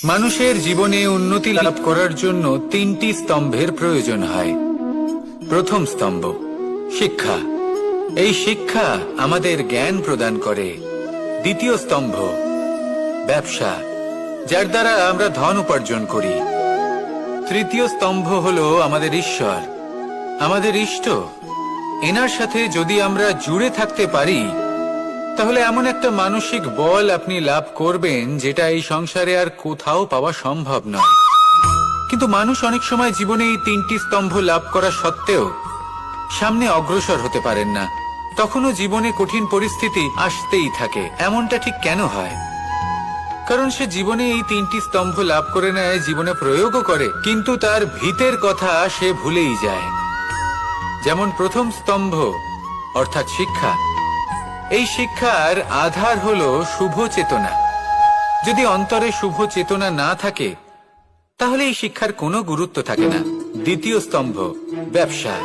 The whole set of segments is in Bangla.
মানুষের জীবনে উন্নতি লাভ করার জন্য তিনটি স্তম্ভের প্রয়োজন হয়। প্রথম স্তম্ভ শিক্ষা। এই শিক্ষা আমাদের জ্ঞান প্রদান করে। দ্বিতীয় স্তম্ভ ব্যবসা, যার দ্বারা আমরা ধন উপার্জন করি। তৃতীয় স্তম্ভ হলো আমাদের ঈশ্বর, আমাদের ইষ্ট। এনার সাথে যদি আমরা জুড়ে থাকতে পারি, তাহলে এমন একটা মানসিক বল আপনি লাভ করবেন যেটা এই সংসারে আর কোথাও পাওয়া সম্ভব নয়। কিন্তু মানুষ অনেক সময় জীবনে এই তিনটি স্তম্ভ লাভ করা সত্ত্বেও সামনে অগ্রসর হতে পারেন না। তখনও জীবনে কঠিন পরিস্থিতি আসতেই থাকে। এমনটা ঠিক কেন হয়? কারণ সে জীবনে এই তিনটি স্তম্ভ লাভ করে নেয়, জীবনে প্রয়োগও করে, কিন্তু তার ভিতের কথা সে ভুলেই যায়। যেমন প্রথম স্তম্ভ অর্থাৎ শিক্ষা। এই শিক্ষার আধার হলো শুভ চেতনা। যদি অন্তরে শুভ চেতনা না থাকে, তাহলে এই শিক্ষার কোনো গুরুত্ব থাকে না। দ্বিতীয় স্তম্ভ ব্যবসা।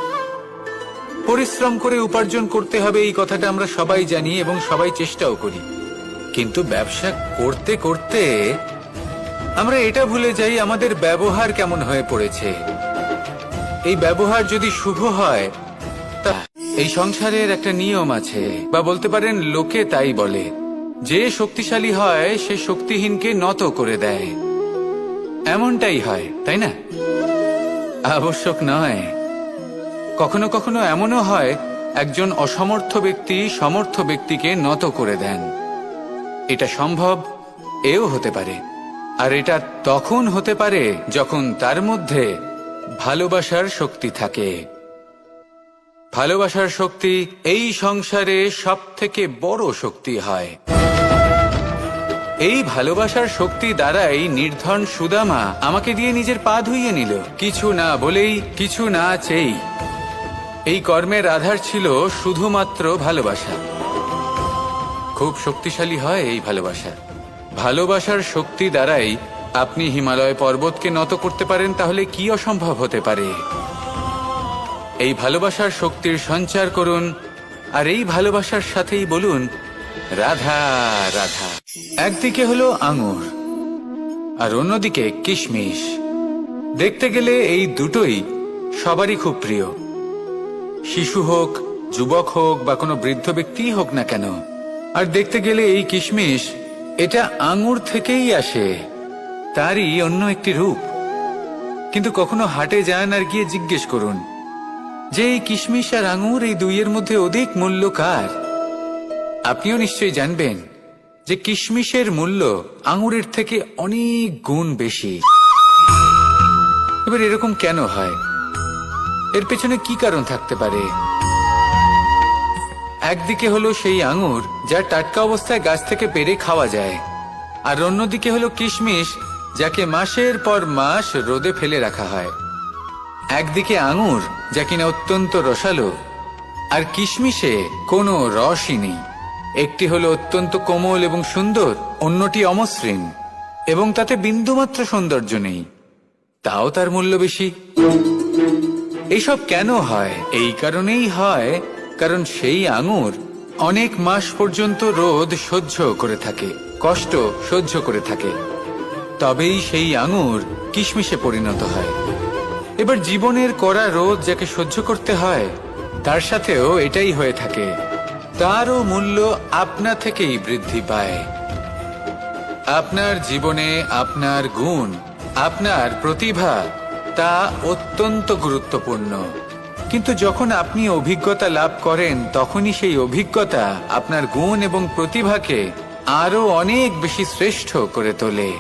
পরিশ্রম করে উপার্জন করতে হবে, এই কথাটা আমরা সবাই জানি এবং সবাই চেষ্টাও করি। কিন্তু ব্যবসা করতে করতে আমরা এটা ভুলে যাই আমাদের ব্যবহার কেমন হয়ে পড়েছে। এই ব্যবহার যদি শুভ হয়, তা এই সংসারের একটা নিয়ম আছে, বা বলতে পারেন লোকে তাই বলে, যে শক্তিশালী হয় সে শক্তিহীনকে নত করে দেয়। এমনটাই হয়, তাই না? আবশ্যক নয়। কখনো কখনো এমনও হয় একজন অসমর্থ ব্যক্তি সমর্থ ব্যক্তিকে নত করে দেন। এটা সম্ভব, এও হতে পারে। আর এটা তখন হতে পারে যখন তার মধ্যে ভালোবাসার শক্তি থাকে। ভালোবাসার শক্তি এই সংসারে সবথেকে বড় শক্তি হয়। এই ভালোবাসার শক্তি দ্বারাই নির্ধন সুদামা আমাকে দিয়ে নিজের পা ধুইয়ে নিল, কিছু না বলেই, কিছু না চেয়েই। এই কর্মের আধার ছিল শুধুমাত্র ভালোবাসা। খুব শক্তিশালী হয় এই ভালোবাসা। ভালোবাসার শক্তি দ্বারাই আপনি হিমালয় পর্বতকে নত করতে পারেন, তাহলে কি অসম্ভব হতে পারে? এই ভালোবাসার শক্তির সঞ্চার করুন, আর এই ভালোবাসার সাথেই বলুন রাধা রাধা। একদিকে হলো আঙুর আর অন্যদিকে কিশমিশ। দেখতে গেলে এই দুটোই সবারই খুব প্রিয়। শিশু হোক, যুবক হোক, বা কোনো বৃদ্ধ ব্যক্তি হোক না কেন। আর দেখতে গেলে এই কিশমিশ, এটা আঙুর থেকেই আসে, তারই অন্য একটি রূপ। কিন্তু কখনো হাটে যান আর গিয়ে জিজ্ঞেস করুন যে এই কিশমিশ আর আঙুর, এই দুইয়ের মধ্যে অধিক মূল্য কার? আপনিও নিশ্চয়ই জানবেন যে কিশমিশের মূল্য আঙুরের থেকে অনেক গুণ বেশি। এবার এরকম কেন হয়? এর পেছনে কি কারণ থাকতে পারে? একদিকে হলো সেই আঙুর যা টাটকা অবস্থায় গাছ থেকে পেড়ে খাওয়া যায়, আর অন্যদিকে হলো কিশমিশ যাকে মাসের পর মাস রোদে ফেলে রাখা হয়। একদিকে আঙুর যা কিনা অত্যন্ত রসালো, আর কিশমিশে কোনো রসই নেই। একটি হলো অত্যন্ত কোমল এবং সুন্দর, অন্যটি অমসৃণ এবং তাতে বিন্দুমাত্র সৌন্দর্য নেই, তাও তার মূল্য বেশি। এইসব কেন হয়? এই কারণেই হয় কারণ সেই আঙুর অনেক মাস পর্যন্ত রোদ সহ্য করে থাকে, কষ্ট সহ্য করে থাকে, তবেই সেই আঙুর কিশমিশে পরিণত হয়। এবার জীবনের কড়া রোদ যাকে সহ্য করতে হয়, তার সাথেও এটাই হয়ে থাকে। তারও মূল্য আপনা থেকেই বৃদ্ধি পায়। আপনার জীবনে আপনার গুণ, আপনার প্রতিভা, তা অত্যন্ত গুরুত্বপূর্ণ। কিন্তু যখন আপনি অভিজ্ঞতা লাভ করেন, তখনই সেই অভিজ্ঞতা আপনার গুণ এবং প্রতিভাকে আরো অনেক বেশি শ্রেষ্ঠ করে তোলে।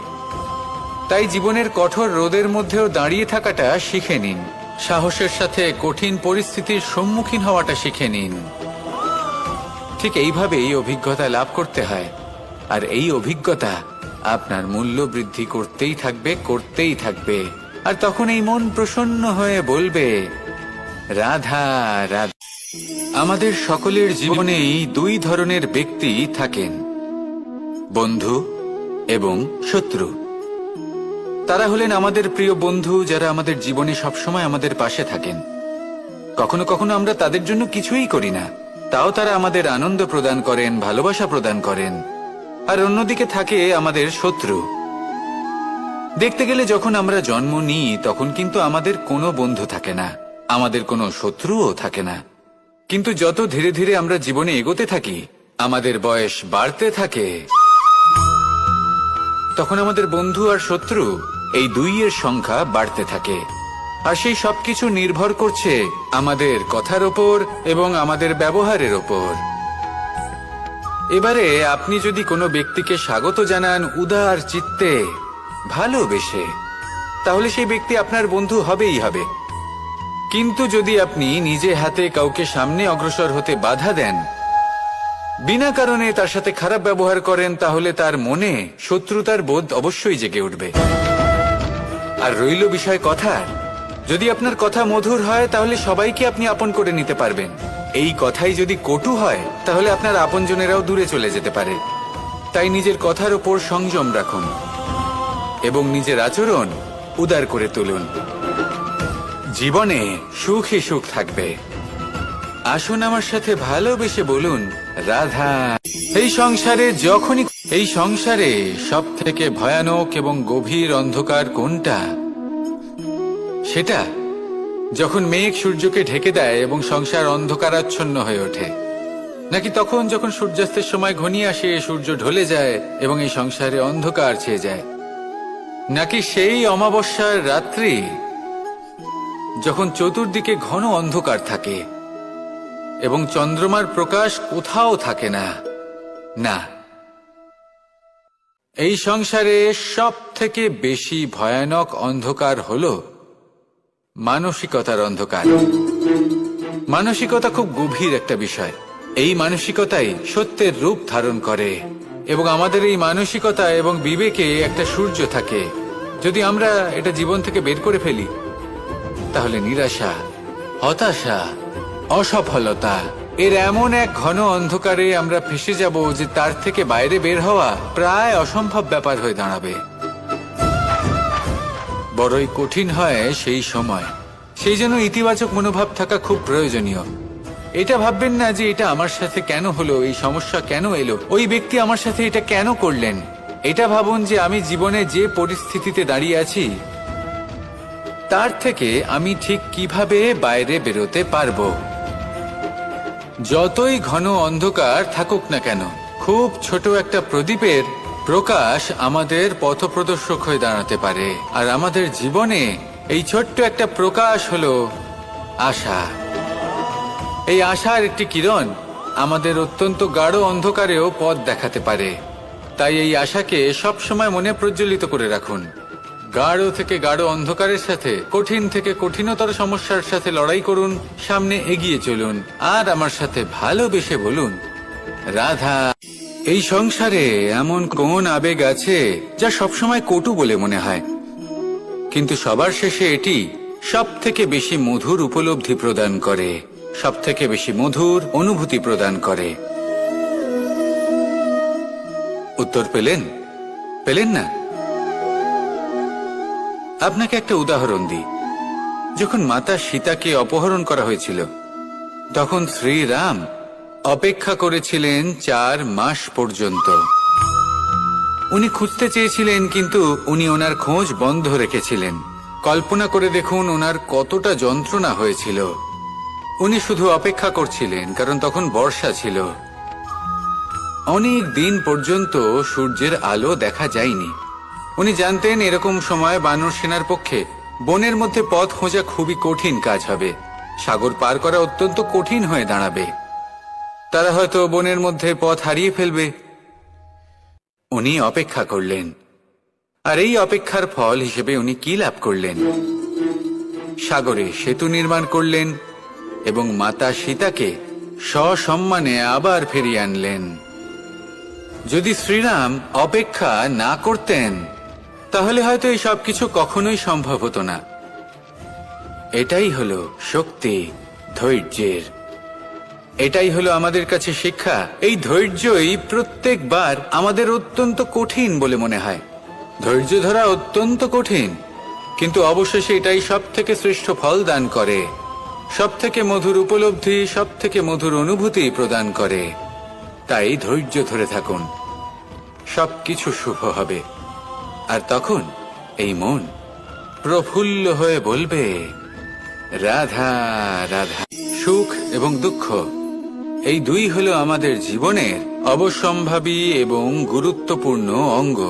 তাই জীবনের কঠোর রোদের মধ্যেও দাঁড়িয়ে থাকাটা শিখে নিন। সাহসের সাথে কঠিন পরিস্থিতির সম্মুখীন হওয়াটা শিখে নিন। ঠিক এইভাবেই অভিজ্ঞতা লাভ করতে হয়, আর এই অভিজ্ঞতা আপনার মূল্য বৃদ্ধি করতেই থাকবে, করতেই থাকবে। আর তখন এই মন প্রসন্ন হয়ে বলবে রাধা রাধা। আমাদের সকলের জীবনেই দুই ধরনের ব্যক্তি থাকেন, বন্ধু এবং শত্রু। তারা হলেন আমাদের প্রিয় বন্ধু, যারা আমাদের জীবনে সবসময় আমাদের পাশে থাকেন। কখনো কখনো আমরা তাদের জন্য কিছুই করি না, তাও তারা আমাদের আনন্দ প্রদান করেন, ভালোবাসা প্রদান করেন। আর অন্যদিকে থাকে আমাদের শত্রু। দেখতে গেলে যখন আমরা জন্ম নিই তখন কিন্তু আমাদের কোনো বন্ধু থাকে না, আমাদের কোনো শত্রুও থাকে না। কিন্তু যত ধীরে ধীরে আমরা জীবনে এগোতে থাকি, আমাদের বয়স বাড়তে থাকে, তখন আমাদের বন্ধু আর শত্রু এই দুইয়ের সংখ্যা বাড়তে থাকে। আর সেই সবকিছু নির্ভর করছে আমাদের কথার ওপর এবং আমাদের ব্যবহারের ওপর। এবারে আপনি যদি কোনো ব্যক্তিকে স্বাগত জানান উদার চিত্তে, ভালোবেসে, তাহলে সেই ব্যক্তি আপনার বন্ধু হবেই হবে। কিন্তু যদি আপনি নিজে হাতে কাউকে সামনে অগ্রসর হতে বাধা দেন, বিনা কারণে তার সাথে খারাপ ব্যবহার করেন, তাহলে তার মনে শত্রুতার বোধ অবশ্যই জেগে উঠবে। আর রইল বিষয় কথার, যদি আপনার কথা মধুর হয় তাহলে সবাইকে আপনি আপন করে নিতে পারবেন। এই কথাই যদি কটু হয় তাহলে আপনার আপনজনেরাও দূরে চলে যেতে পারে। তাই নিজের কথার উপর সংযম রাখুন এবং নিজের আচরণ উদার করে তুলুন। জীবনে সুখই সুখ থাকবে। আসুন আমার সাথে ভালোবেসে বলুন, রাধা। এই সংসারে সব থেকে ভয়ানক এবং গভীর অন্ধকার কোনটা? সেটা যখন মেঘ সূর্যকে ঢেকে দেয় এবং সংসার অন্ধকারাচ্ছন্ন হয়ে ওঠে, নাকি তখন যখন সূর্যাস্তের সময় ঘনিয়ে আসে, সূর্য ঢলে যায় এবং এই সংসারে অন্ধকার ছেয়ে যায়, নাকি সেই অমাবস্যার রাত্রি যখন চতুর্দিকে ঘন অন্ধকার থাকে এবং চন্দ্রমার প্রকাশ কোথাও থাকে না? না, এই সংসারে সব থেকে বেশি ভয়ানক অন্ধকার হলো মানসিকতার অন্ধকার। মানসিকতা খুব গভীর একটা বিষয়। এই মানসিকতাই সত্যের রূপ ধারণ করে এবং আমাদের এই মানসিকতা এবং বিবেকে একটা সূর্য থাকে। যদি আমরা এটা জীবন থেকে বের করে ফেলি, তাহলে নিরাশা, হতাশা, অসফলতা এর এমন এক ঘন অন্ধকারে আমরা ফেসে যাব যে তার থেকে বাইরে বের হওয়া প্রায় অসম্ভব ব্যাপার হয়ে দাঁড়াবে। বড়ই কঠিন হয় সেই সময়। সেই জন্য ইতিবাচক মনোভাব থাকা খুব প্রয়োজনীয়। এটা ভাববেন না যে এটা আমার সাথে কেন হলো, এই সমস্যা কেন এলো, ওই ব্যক্তি আমার সাথে এটা কেন করলেন। এটা ভাবুন যে আমি জীবনে যে পরিস্থিতিতে দাঁড়িয়ে আছি তার থেকে আমি ঠিক কিভাবে বাইরে বেরোতে পারবো। যতই ঘন অন্ধকার থাকুক না কেন, খুব ছোট একটা প্রদীপের প্রকাশ আমাদের পথপ্রদর্শক হয়ে দাঁড়াতে পারে। আর আমাদের জীবনে এই ছোট্ট একটা প্রকাশ হলো আশা। এই আশার একটি কিরণ আমাদের অত্যন্ত গাঢ় অন্ধকারেও পথ দেখাতে পারে। তাই এই আশাকে সবসময় মনে প্রজ্বলিত করে রাখুন। গাঢ় থেকে গাঢ় অন্ধকারের সাথে, কঠিন থেকে কঠিনতর সমস্যার সাথে লড়াই করুন, সামনে এগিয়ে চলুন আর আমার সাথে ভালোবেসে বলুন, রাধা। এই সংসারে এমন কোন আবেগ আছে যা সবসময় কটু বলে মনে হয়, কিন্তু সবার শেষে এটি সব থেকে বেশি মধুর উপলব্ধি প্রদান করে, সব থেকে বেশি মধুর অনুভূতি প্রদান করে। উত্তর পেলেন না? আপনাকে একটা উদাহরণ দিই। যখন মাতা সীতাকে অপহরণ করা হয়েছিল, তখন শ্রীরাম অপেক্ষা করেছিলেন 4 মাস পর্যন্ত। উনি খুঁজতে চেয়েছিলেন, কিন্তু উনি ওনার খোঁজ বন্ধ রেখেছিলেন। কল্পনা করে দেখুন ওনার কতটা যন্ত্রণা হয়েছিল। উনি শুধু অপেক্ষা করছিলেন, কারণ তখন বর্ষা ছিল। অনেক দিন পর্যন্ত সূর্যের আলো দেখা যায়নি। উনি জানতেন এরকম সময় বানর সেনার পক্ষে বনের মধ্যে পথ খোঁজা খুবই কঠিন কাজ হবে। সাগর পার করা অত্যন্ত কঠিন হয়ে দাঁড়াবে। তারা হয়তো বনের মধ্যে পথ হারিয়ে ফেলবে। উনি অপেক্ষা করলেন, আর এই অপেক্ষার ফল হিসেবে উনি কি লাভ করলেন? সাগরে সেতু নির্মাণ করলেন এবং মাতা সীতাকে সসম্মানে আবার ফিরিয়ে আনলেন। যদি শ্রীরাম অপেক্ষা না করতেন, তাহলে হয়তো এই সবকিছু কখনোই সম্ভব হতো না। এটাই হলো শক্তি ধৈর্যের। এটাই হলো আমাদের কাছে শিক্ষা। এই ধৈর্যই প্রত্যেকবার আমাদের অত্যন্ত কঠিন বলে মনে হয়। ধৈর্য ধরা অত্যন্ত কঠিন, কিন্তু অবশেষে এটাই সব থেকে শ্রেষ্ঠ ফল দান করে, সব থেকে মধুর উপলব্ধি, সব থেকে মধুর অনুভূতি প্রদান করে। তাই ধৈর্য ধরে থাকুন, সবকিছু শুভ হবে। আর তখন এই মন প্রফুল্ল হয়ে বলবে রাধা রাধা। সুখ এবং দুঃখ এই দুই হলো আমাদের জীবনের অবশ্যম্ভাবী এবং গুরুত্বপূর্ণ অঙ্গ।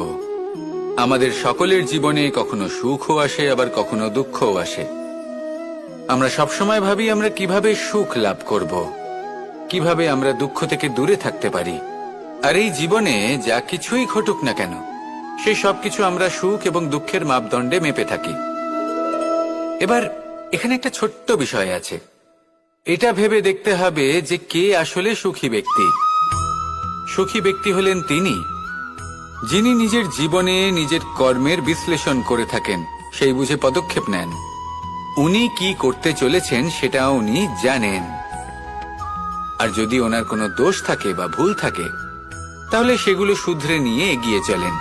আমাদের সকলের জীবনে কখনো সুখও আসে, আবার কখনো দুঃখও আসে। আমরা সবসময় ভাবি আমরা কিভাবে সুখ লাভ করব, কিভাবে আমরা দুঃখ থেকে দূরে থাকতে পারি। আর এই জীবনে যা কিছুই ঘটুক না কেন, সেই সবকিছু আমরা সুখ এবং দুঃখের মাপদণ্ডে মেপে থাকি। এবার এখানে একটা ছোট্ট বিষয় আছে, এটা ভেবে দেখতে হবে যে কে আসলে সুখী ব্যক্তি। সুখী ব্যক্তি হলেন তিনি যিনি নিজের জীবনে নিজের কর্মের বিশ্লেষণ করে থাকেন, সেই বুঝে পদক্ষেপ নেন। উনি কি করতে চলেছেন সেটা উনি জানেন, আর যদি ওনার কোনো দোষ থাকে বা ভুল থাকে তাহলে সেগুলো শুধরে নিয়ে এগিয়ে চলেন।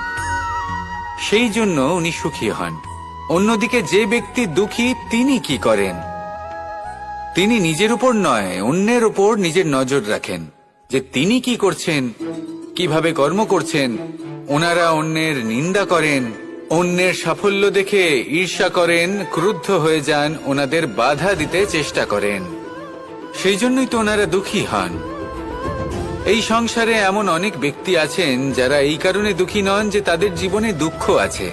সেই জন্য উনি সুখী হন। অন্যদিকে যে ব্যক্তি দুঃখী, তিনি কি করেন? তিনি নিজের উপর নয়, অন্যের উপর নিজের নজর রাখেন যে তিনি কি করছেন, কিভাবে কর্ম করছেন। ওনারা অন্যের নিন্দা করেন, অন্যের সাফল্য দেখে ঈর্ষা করেন, ক্রুদ্ধ হয়ে যান, ওনাদের বাধা দিতে চেষ্টা করেন। সেই জন্যই তো ওনারা দুঃখী হন। এই সংসারে এমন অনেক ব্যক্তি আছেন যারা এই কারণে দুঃখী নন যে তাদের জীবনে দুঃখ আছে।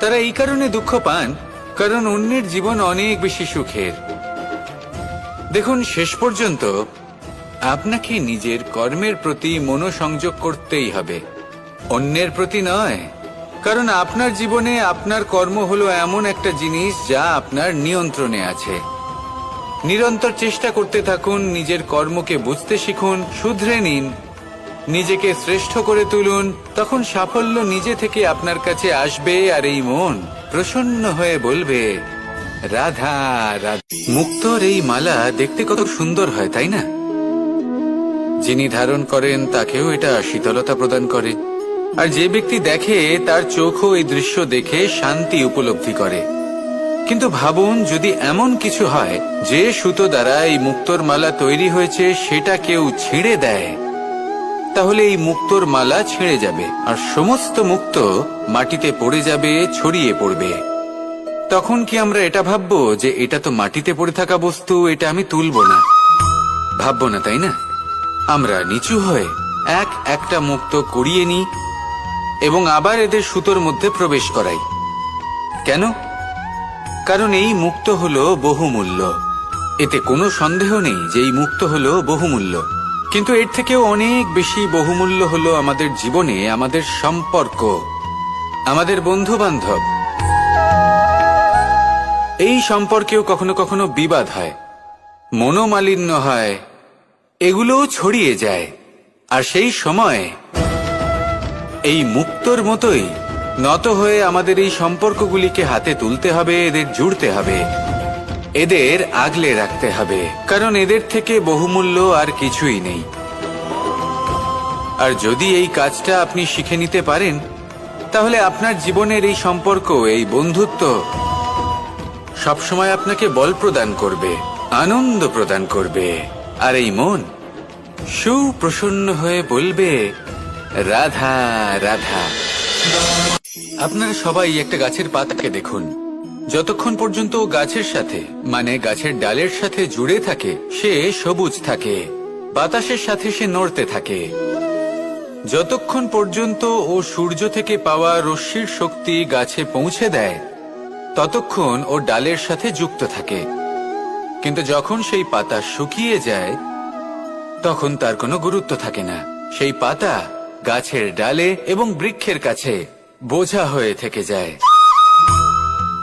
তারা এই কারণে দুঃখ পান কারণ অন্যের জীবন অনেক বেশি সুখের। দেখুন, শেষ পর্যন্ত আপনাকে নিজের কর্মের প্রতি মনোসংযোগ করতেই হবে, অন্যের প্রতি নয়। কারণ আপনার জীবনে আপনার কর্ম হলো এমন একটা জিনিস যা আপনার নিয়ন্ত্রণে আছে। নিরন্তর চেষ্টা করতে থাকুন, নিজের কর্মকে বুঝতে শিখুন, শুধরে নিন, নিজেকে শ্রেষ্ঠ করে তুলুন। তখন সাফল্য নিজে থেকে আপনার কাছে আসবে, আর এই মন প্রসন্ন হয়ে বলবে রাধা রাধা। মুক্তোর এই মালা দেখতে কত সুন্দর হয়, তাই না? যিনি ধারণ করেন তাকেও এটা শীতলতা প্রদান করে, আর যে ব্যক্তি দেখে তার চোখও এই দৃশ্য দেখে শান্তি উপলব্ধি করে। কিন্তু ভাবুন, যদি এমন কিছু হয় যে সুতো দ্বারা এই মুক্তোর মালা তৈরি হয়েছে সেটা কেউ ছিঁড়ে দেয়, তাহলে এই মুক্তোর মালা ছিঁড়ে যাবে আর সমস্ত মুক্ত মাটিতে পড়ে যাবে, ছড়িয়ে পড়বে। তখন কি আমরা এটা ভাববো যে এটা তো মাটিতে পড়ে থাকা বস্তু, এটা আমি তুলবো না? ভাববো না, তাই না? আমরা নিচু হয়ে একটা মুক্ত কুড়িয়ে নিই এবং আবার এদের সুতোর মধ্যে প্রবেশ করাই। কেন? কারণ এই মুক্ত হলো বহুমূল্য। এতে কোনো সন্দেহ নেই যে এই মুক্ত হলো বহুমূল্য। কিন্তু এর থেকেও অনেক বেশি বহুমূল্য হলো আমাদের জীবনে আমাদের সম্পর্ক, আমাদের বন্ধু বান্ধব। এই সম্পর্কেও কখনো কখনো বিবাদ হয়, মনোমালিন্য হয়, এগুলোও ছড়িয়ে যায়। আর সেই সময় এই মুক্তোর মতোই নত হয়ে আমাদের এই সম্পর্কগুলিকে হাতে তুলতে হবে, এদের জুড়তে হবে, এদের আগলে রাখতে হবে, কারণ এদের থেকে বহুমূল্য আর কিছুই নেই। আর যদি এই কাজটা আপনি শিখে নিতে পারেন, তাহলে আপনার জীবনের এই সম্পর্ক, এই বন্ধুত্ব সবসময় আপনাকে বল প্রদান করবে, আনন্দ প্রদান করবে। আর এই মন সুপ্রসন্ন হয়ে বলবে রাধা রাধা। আপনারা সবাই একটা গাছের পাতাকে দেখুন, যতক্ষণ পর্যন্ত গাছের সাথে, মানে গাছের ডালের সাথে জুড়ে থাকে, সে সবুজ থাকে, বাতাসের সাথে সে নড়তে থাকে। যতক্ষণ পর্যন্ত ও সূর্য থেকে পাওয়া রশ্মির শক্তি গাছে পৌঁছে দেয়, ততক্ষণ ও ডালের সাথে যুক্ত থাকে। কিন্তু যখন সেই পাতা শুকিয়ে যায়, তখন তার কোনো গুরুত্ব থাকে না। সেই পাতা গাছের ডালে এবং বৃক্ষের কাছে বোঝা হয়ে থেকে যায়।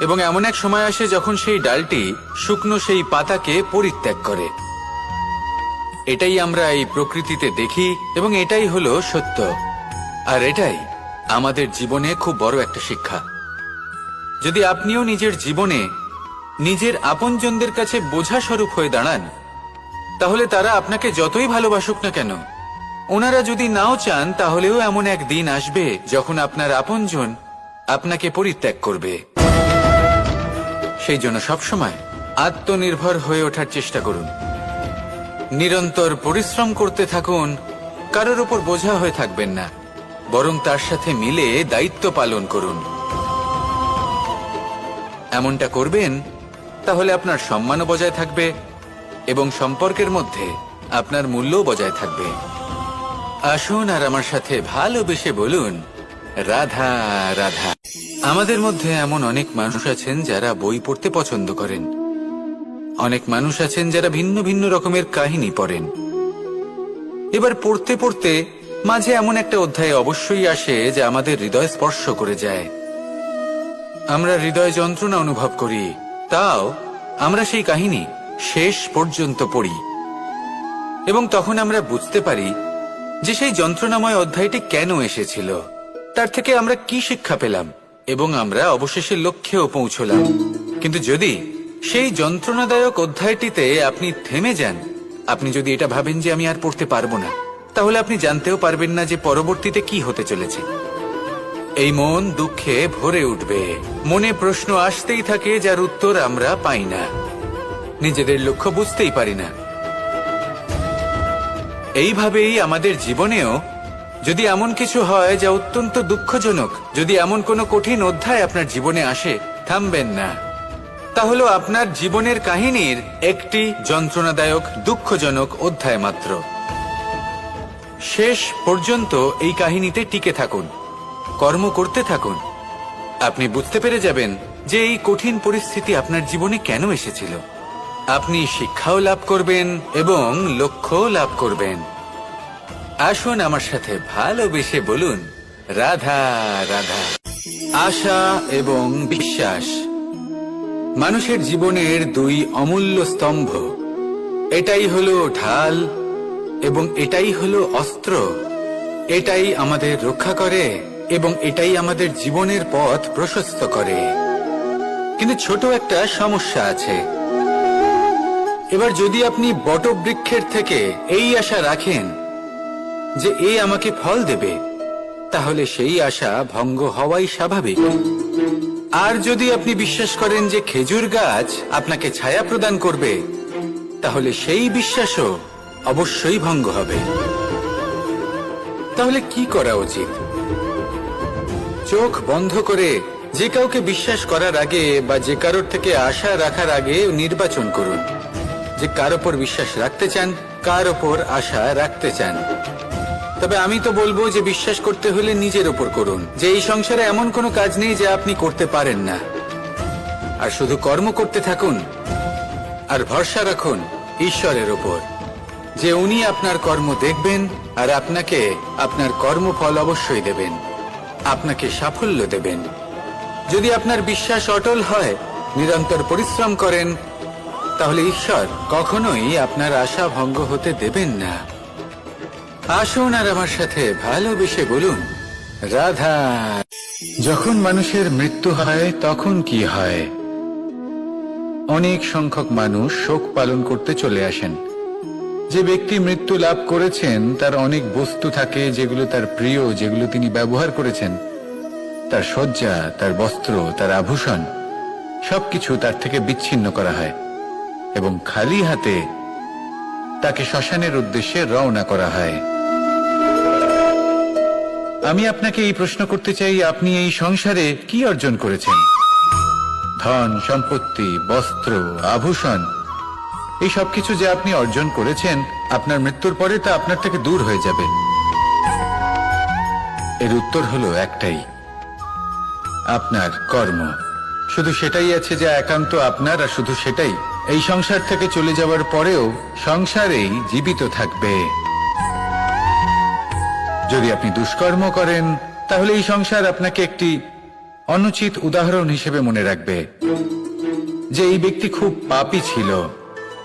এবং এমন এক সময় আসে যখন সেই ডালটি শুকনো সেই পাতাকে পরিত্যাগ করে। এটাই আমরা এই প্রকৃতিতে দেখি এবং এটাই হলো সত্য। আর এটাই আমাদের জীবনে খুব বড় একটা শিক্ষা। যদি আপনিও নিজের জীবনে নিজের আপনজনদের কাছে বোঝা স্বরূপ হয়ে দাঁড়ান, তাহলে তারা আপনাকে যতই ভালোবাসুক না কেন, ওনারা যদি নাও চান, তাহলেও এমন এক দিন আসবে যখন আপনার আপনজন আপনাকে পরিত্যাগ করবে। সেই জন্য সবসময় আত্মনির্ভর হয়ে ওঠার চেষ্টা করুন, নিরন্তর পরিশ্রম করতে থাকুন, কারোর উপর বোঝা হয়ে থাকবেন না, বরং তার সাথে মিলে দায়িত্ব পালন করুন। এমনটা করবেন তাহলে আপনার সম্মানও বজায় থাকবে এবং সম্পর্কের মধ্যে আপনার মূল্যও বজায় থাকবে। আসুন আর আমার সাথে ভালোবেসে বলুন, রাধা রাধা। আমাদের মধ্যে এমন অনেক মানুষ আছেন যারা বই পড়তে পছন্দ করেন। অনেক মানুষ আছেন যারা ভিন্ন ভিন্ন রকমের কাহিনী পড়েন। এবার পড়তে পড়তে মাঝে এমন একটা অধ্যায় অবশ্যই আসে যা আমাদের হৃদয় স্পর্শ করে যায়। আমরা হৃদয় যন্ত্রণা অনুভব করি, তাও আমরা সেই কাহিনী শেষ পর্যন্ত পড়ি এবং তখন আমরা বুঝতে পারি যে সেই যন্ত্রণাময় অধ্যায়টি কেন এসেছিল, তার থেকে আমরা কি শিক্ষা পেলাম এবং আমরা অবশেষে লক্ষ্যেও পৌঁছলাম। কিন্তু যদি সেই যন্ত্রণাদায়ক অধ্যায়টিতে আপনি থেমে যান, আপনি যদি এটা ভাবেন যে আমি আর পড়তে পারবো না, তাহলে আপনি জানতেও পারবেন না যে পরবর্তীতে কি হতে চলেছে। এই মন দুঃখে ভরে উঠবে, মনে প্রশ্ন আসতেই থাকে যার উত্তর আমরা পাই না, নিজেদের লক্ষ্য বুঝতেই পারি না। এইভাবেই আমাদের জীবনেও যদি এমন কিছু হয় যা অত্যন্ত দুঃখজনক, যদি এমন কোনো কঠিন অধ্যায় আপনার জীবনে আসে, থামবেন না। তা হলো আপনার জীবনের কাহিনীর একটি যন্ত্রণাদায়ক দুঃখজনক অধ্যায় মাত্র। শেষ পর্যন্ত এই কাহিনীতে টিকে থাকুন, কর্ম করতে থাকুন। আপনি বুঝতে পেরে যাবেন যে এই কঠিন পরিস্থিতি আপনার জীবনে কেন এসেছিল। আপনি শিক্ষাও লাভ করবেন এবং লক্ষ্যও লাভ করবেন। আসুন আমার সাথে ভালোবেসে বলুন, রাধা রাধা। আশা এবং বিশ্বাস মানুষের জীবনের দুই অমূল্য স্তম্ভ। এটাই হলো ঢাল এবং এটাই হলো অস্ত্র। এটাই আমাদের রক্ষা করে এবং এটাই আমাদের জীবনের পথ প্রশস্ত করে। কিন্তু ছোট একটা সমস্যা আছে। এবার যদি আপনি বটবৃক্ষের থেকে এই আশা রাখেন যে এ আমাকে ফল দেবে, তাহলে সেই আশা ভঙ্গ হওয়াই স্বাভাবিক। আর যদি আপনি বিশ্বাস করেন যে খেজুর গাছ আপনাকে ছায়া প্রদান করবে, তাহলে সেই বিশ্বাসও অবশ্যই ভঙ্গ হবে। তাহলে কি করা উচিত? চোখ বন্ধ করে যে কাউকে বিশ্বাস করার আগে বা যে কারোর থেকে আশা রাখার আগে নির্বাচন করুন যে কার ওপর বিশ্বাস রাখতে চান, কার ওপর আশা রাখতে চান। তবে আমি তো বলবো যে বিশ্বাস করতে হলে নিজের ওপর করুন, যে এই সংসারে এমন কোনো কাজ নেই যা আপনি করতে পারেন না। আর শুধু কর্ম করতে থাকুন আর ভরসা রাখুন ঈশ্বরের ওপর, যে উনি আপনার কর্ম দেখবেন আর আপনাকে আপনার কর্মফল অবশ্যই দেবেন, আপনাকে সাফল্য দেবেন। যদি আপনার বিশ্বাস অটল হয়, নিরন্তর পরিশ্রম করেন, তাহলে ঈশ্বর কখনোই আপনার আশা ভঙ্গ হতে দেবেন না। আসুন আর আমার সাথে ভালোবেসে বলুন, রাধা। যখন মানুষের মৃত্যু হয় তখন কি হয়? অনেক সংখ্যক মানুষ শোক পালন করতে চলে আসেন। যে ব্যক্তি মৃত্যু লাভ করেছেন তার অনেক বস্তু থাকে যেগুলো তার প্রিয়, যেগুলো তিনি ব্যবহার করেছেন। তার শয্যা, তার বস্ত্র, তার আভূষণ সবকিছু তার থেকে বিচ্ছিন্ন করা হয় এবং খালি হাতে তাকে শ্মশানের উদ্দেশ্যে রওনা করা হয়। আমি আপনাকে এই প্রশ্ন করতে চাই, আপনি এই সংসারে কি অর্জন করেছেন? ধন সম্পত্তি, বস্ত্র, আভূষণ, এই সবকিছু যে আপনি অর্জন করেছেন, আপনার মৃত্যুর পরে তা আপনার থেকে দূর হয়ে যাবে। এর উত্তর হলো একটাই, আপনার কর্ম। শুধু সেটাই আছে যা একান্ত আপনার, আর শুধু সেটাই এই সংসার থেকে চলে যাওয়ার পরেও সংসারেই জীবিত থাকবে। যদি আপনি দুষ্কর্ম করেন, তাহলে এই সংসার আপনাকে একটি অনুচিত উদাহরণ হিসেবে মনে রাখবে যে এই ব্যক্তি খুব পাপী ছিল,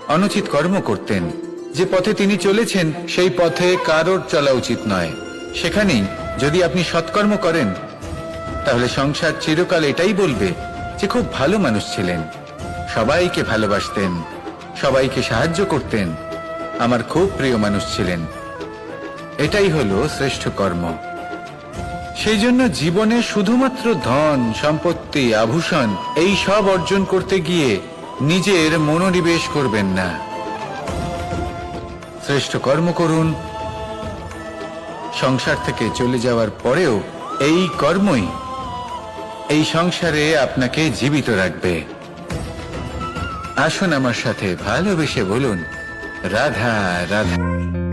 অনুচিত কর্ম করতেন। যে পথে তিনি চলেছেন সেই পথে কারোর চলা উচিত নয়। সেখানেই যদি আপনি সৎকর্ম করেন, তাহলে সংসার চিরকাল এটাই বলবে যে খুব ভালো মানুষ ছিলেন, সবাইকে ভালোবাসতেন, সবাইকে সাহায্য করতেন, আমার খুব প্রিয় মানুষ ছিলেন। এটাই হলো শ্রেষ্ঠ কর্ম। সেই জন্য জীবনে শুধুমাত্র ধন সম্পত্তি, আভূষণ এই সব অর্জন করতে গিয়ে নিজের মনোনিবেশ করবেন না। শ্রেষ্ঠ কর্ম করুন। সংসার থেকে চলে যাওয়ার পরেও এই কর্মই এই সংসারে আপনাকে জীবিত রাখবে। আসুন আমার সাথে ভালোবেসে বলুন রাধা রাধা।